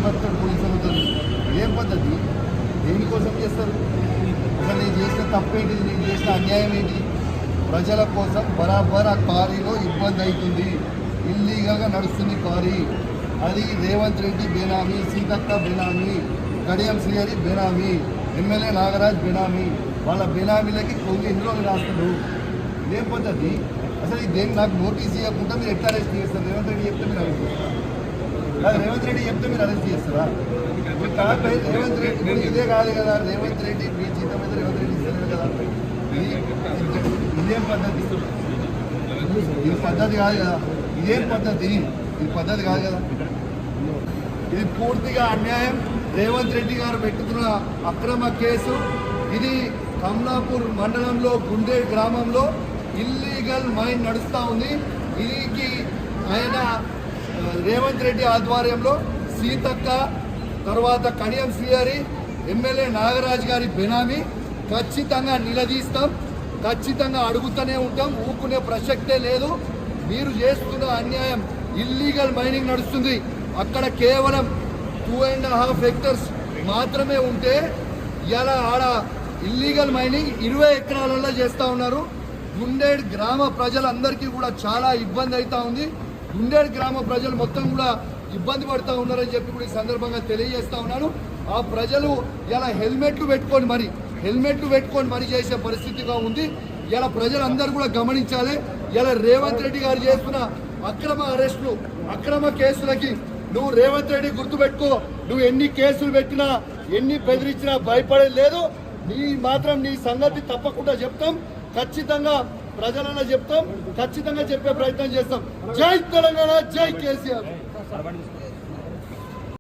బతుకుతాడు పోలీసులతో. ఏం పద్ధతి? దేనికోసం చేస్తారు? అసలు నేను చేసిన తప్పేంటిది? నేను చేసిన అన్యాయం ఏంటి? ప్రజల కోసం బరాబర్ ఆ క్వారీలో ఇబ్బంది అవుతుంది. ఇల్లీగల్గా నడుస్తుంది క్వారీ. అది రేవంత్ రెడ్డి బేనామీ, సీతక్క బేనామీ, కడియం శ్రీహరి బేనామీ, ఎమ్మెల్యే నాగరాజ్ బేనామీ. వాళ్ళ బేనామీలకి కొన్ని ఎన్ని రోజులు రాస్తారు. ఇదేం పద్ధతి? అసలు దేని నాకు నోటీస్ ఇవ్వకుండా మీరు ఎట్లా అరెస్ట్ చేస్తారు? రేవంత్ రెడ్డి చెప్తే మీరు అరెస్ట్ చేస్తారు. రేవంత్ రెడ్డి చెప్తే మీరు అరెస్ట్ చేస్తారా? రేవంత్ రెడ్డి ఇదే కాదు కదా. రేవంత్ రెడ్డి మీ జీతం మీద రేవంత్ రెడ్డి ఇస్తలేదు కదా. ఇదేం పద్ధతి? ఇది పద్ధతి కాదు కదా. ఇదేం పద్ధతి? ఇది పద్ధతి కాదు కదా. ఇది పూర్తిగా అన్యాయం. రేవంత్ రెడ్డి గారు పెట్టుకున్న అక్రమ కేసు ఇది. కమలాపూర్ మండలంలో గుండే గ్రామంలో ఇల్లీగల్ మైన్ నడుస్తూ ఉంది. ఇది ఆయన రేవంత్ రెడ్డి ఆధ్వర్యంలో సీతక్క, తర్వాత కడియం శ్రీహరి, ఎమ్మెల్యే నాగరాజ్ గారి బెనామీ. ఖచ్చితంగా నిలదీస్తాం, ఖచ్చితంగా అడుగుతూనే ఉంటాం. ఊరుకునే ప్రసక్తే లేదు. మీరు చేస్తున్న అన్యాయం. ఇల్లీగల్ మైనింగ్ నడుస్తుంది అక్కడ. కేవలం 2.5 హెక్టర్స్ మాత్రమే ఉంటే ఇలా ఆడ ఇల్లీగల్ మైనింగ్ 20 ఎకరాలలో చేస్తూ ఉన్నారు. గుండేడ్ గ్రామ ప్రజలందరికీ కూడా చాలా ఇబ్బంది అవుతూ ఉంది. గుండేడ్ గ్రామ ప్రజలు మొత్తం కూడా ఇబ్బంది పడుతూ ఉన్నారని చెప్పి కూడా ఈ సందర్భంగా తెలియజేస్తా ఉన్నాను. ఆ ప్రజలు ఇలా హెల్మెట్లు పెట్టుకొని మరి చేసే పరిస్థితిగా ఉంది. ఇలా ప్రజలందరూ కూడా గమనించాలి. ఇలా రేవంత్ రెడ్డి గారు చేస్తున్న అక్రమ అరెస్టులు, అక్రమ కేసులకి నువ్వు రేవంత్ రెడ్డి గుర్తుపెట్టుకో. నువ్వు ఎన్ని కేసులు పెట్టినా, ఎన్ని బెదిరించినా భయపడేది లేదు. నీ సంగతి తప్పకుండా చెప్తాం. ఖచ్చితంగా ప్రజలన్నా చెప్తాం. ఖచ్చితంగా చెప్పే ప్రయత్నం చేస్తాం. జై తెలంగాణ, జై కేసీఆర్.